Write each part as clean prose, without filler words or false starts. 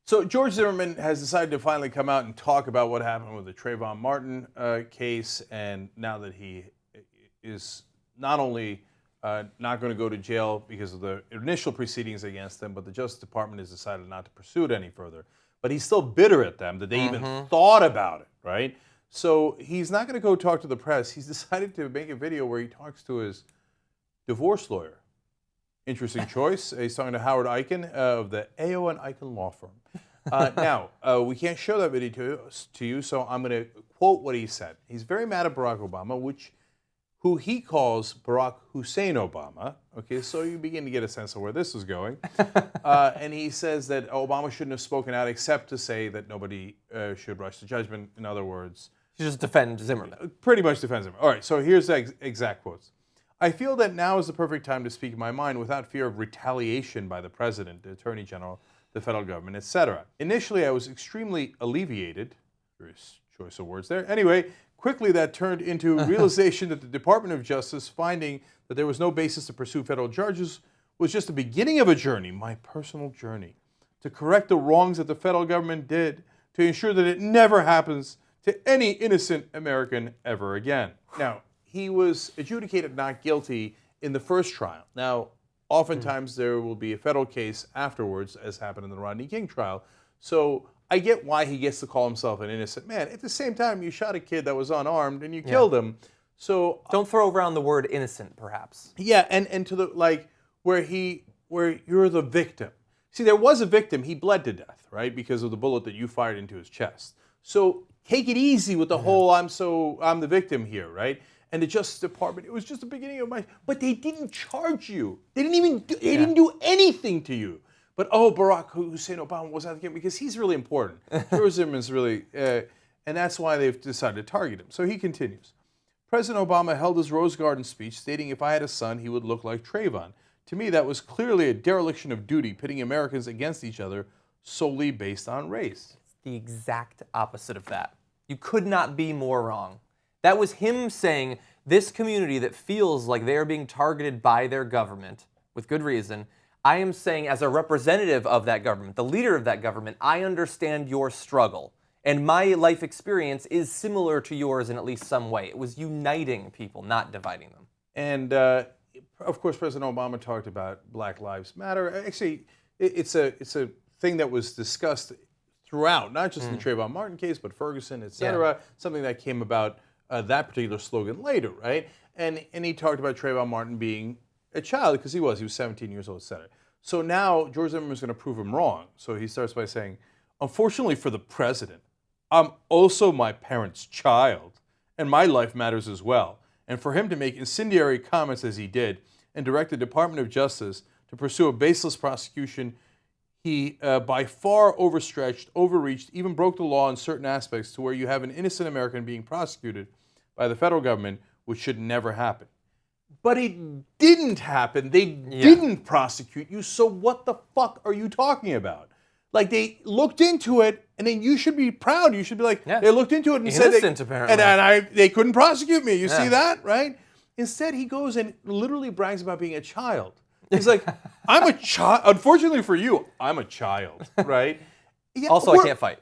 So George Zimmerman has decided to finally come out and talk about what happened with the Trayvon Martin case, and now that he is not only not going to go to jail because of the initial proceedings against him, but the Justice Department has decided not to pursue it any further. But he's still bitter at them that they even thought about it, right? So he's not going to go talk to the press. He's decided to make a video where he talks to his divorce lawyer. Interesting choice. He's talking to Howard Eichen of the AO and Eichen Law Firm. Now, we can't show that video to you, so I'm going to quote what he said. He's very mad at Barack Obama, who he calls Barack Hussein Obama. Okay, so you begin to get a sense of where this is going. And he says that Obama shouldn't have spoken out except to say that nobody should rush to judgment. In other words, you just defend Zimmerman. Pretty much defends him. All right, so here's the exact quotes. I feel that now is the perfect time to speak my mind without fear of retaliation by the president, the attorney general, the federal government, etc. Initially, I was extremely alleviated. Various choice of words there. Anyway, quickly that turned into realization that the Department of Justice finding that there was no basis to pursue federal charges was just the beginning of a journey, my personal journey, to correct the wrongs that the federal government did to ensure that it never happens to any innocent American ever again. Now, he was adjudicated not guilty in the first trial. Now, oftentimes there will be a federal case afterwards, as happened in the Rodney King trial. So I get why he gets to call himself an innocent man. At the same time, you shot a kid that was unarmed and you killed him. So don't throw around the word innocent, perhaps. Yeah, and to the where you're the victim. See, there was a victim. He bled to death, right, because of the bullet that you fired into his chest. So take it easy with the whole I'm the victim here, right? And the Justice Department, it was just the beginning of but they didn't charge you. They didn't do anything to you. But Barack Hussein Obama was out again because he's really important. George Zimmerman's really, and that's why they've decided to target him. So he continues. President Obama held his Rose Garden speech stating if I had a son, he would look like Trayvon. To me, that was clearly a dereliction of duty, pitting Americans against each other solely based on race. It's the exact opposite of that. You could not be more wrong. That was him saying, this community that feels like they are being targeted by their government, with good reason, I am saying as a representative of that government, the leader of that government, I understand your struggle. And my life experience is similar to yours in at least some way. It was uniting people, not dividing them. And, of course, President Obama talked about Black Lives Matter. Actually, it's a thing that was discussed throughout, not just in the Trayvon Martin case, but Ferguson, et cetera, something that came about that particular slogan later, right? And he talked about Trayvon Martin being a child, because he was 17 years old, et cetera. So now George Zimmerman is going to prove him wrong. So he starts by saying, unfortunately for the president, I'm also my parents' child, and my life matters as well. And for him to make incendiary comments as he did and direct the Department of Justice to pursue a baseless prosecution, he by far overstretched, overreached, even broke the law in certain aspects to where you have an innocent American being prosecuted by the federal government, which should never happen. But it didn't happen. They didn't prosecute you, so what the fuck are you talking about? Like, they looked into it, and then you should be proud. You should be like, they looked into it and said, they couldn't prosecute me. You see that, right? Instead, he goes and literally brags about being a child. He's like, I'm a child. Unfortunately for you, I'm a child, right? Yeah, also, I can't fight.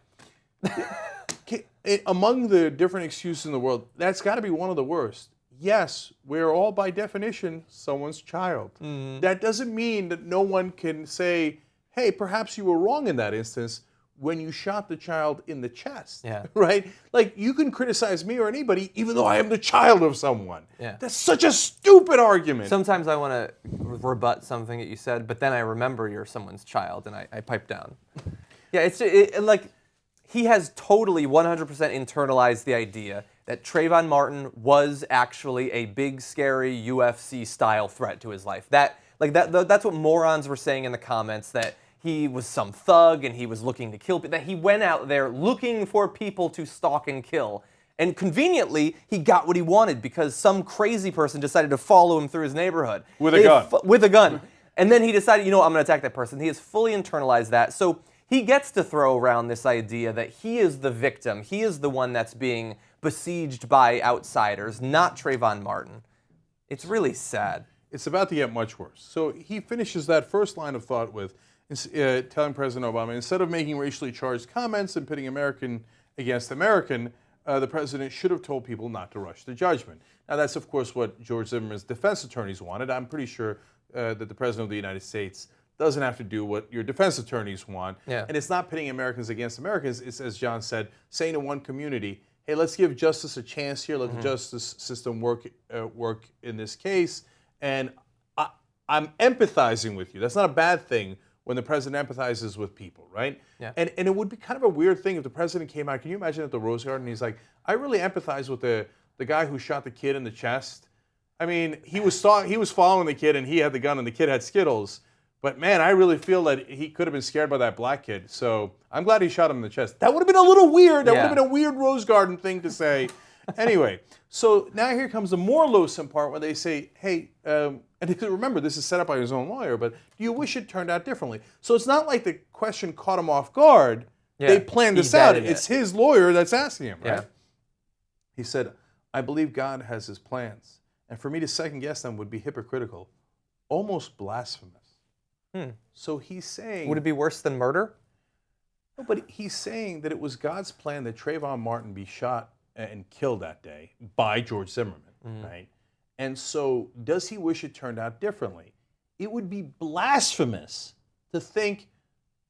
Among the different excuses in the world, that's got to be one of the worst. Yes, we're all by definition someone's child. That doesn't mean that no one can say, hey, perhaps you were wrong in that instance when you shot the child in the chest, right? Like, you can criticize me or anybody even though I am the child of someone. That's such a stupid argument. Sometimes I want to rebut something that you said, but then I remember you're someone's child and I pipe down. Like, he has totally 100% internalized the idea that Trayvon Martin was actually a big, scary UFC-style threat to his life. That's what morons were saying in the comments, that he was some thug and he was looking to kill people, that he went out there looking for people to stalk and kill. And conveniently, he got what he wanted because some crazy person decided to follow him through his neighborhood. With a gun. With a gun. And then he decided, I'm going to attack that person. He has fully internalized that. So he gets to throw around this idea that he is the victim. He is the one that's being besieged by outsiders, not Trayvon Martin. It's really sad. It's about to get much worse. So he finishes that first line of thought with, telling President Obama, instead of making racially charged comments and pitting American against American, the president should have told people not to rush to judgment. Now, that's, of course, what George Zimmerman's defense attorneys wanted. I'm pretty sure that the president of the United States doesn't have to do what your defense attorneys want. Yeah. And it's not pitting Americans against Americans. It's, as John said, saying to one community, hey, let's give justice a chance here. Let the justice system work in this case. And I'm empathizing with you. That's not a bad thing when the president empathizes with people, right? Yeah. And it would be kind of a weird thing if the president came out. Can you imagine at the Rose Garden? He's like, I really empathize with the guy who shot the kid in the chest. I mean, he was following the kid and he had the gun and the kid had Skittles. But man, I really feel that he could have been scared by that black kid. So I'm glad he shot him in the chest. That would have been a little weird. That would have been a weird Rose Garden thing to say. Anyway, so now here comes the more loathsome part where they say, hey, and remember, this is set up by his own lawyer, but do you wish it turned out differently? So it's not like the question caught him off guard. Yeah. They planned this out. It's his lawyer that's asking him, right? Yeah. He said, I believe God has his plans, and for me to second guess them would be hypocritical, almost blasphemous. So he's saying... Would it be worse than murder? No, but he's saying that it was God's plan that Trayvon Martin be shot and killed that day by George Zimmerman, right? And so does he wish it turned out differently? It would be blasphemous to think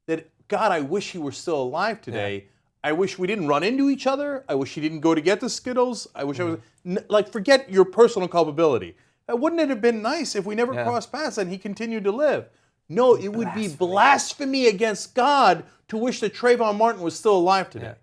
that, God, I wish he were still alive today. Yeah. I wish we didn't run into each other. I wish he didn't go to get the Skittles. I wish I was... Like, forget your personal culpability. Wouldn't it have been nice if we never crossed paths and he continued to live? No, it would be blasphemy against God to wish that Trayvon Martin was still alive today. Yeah.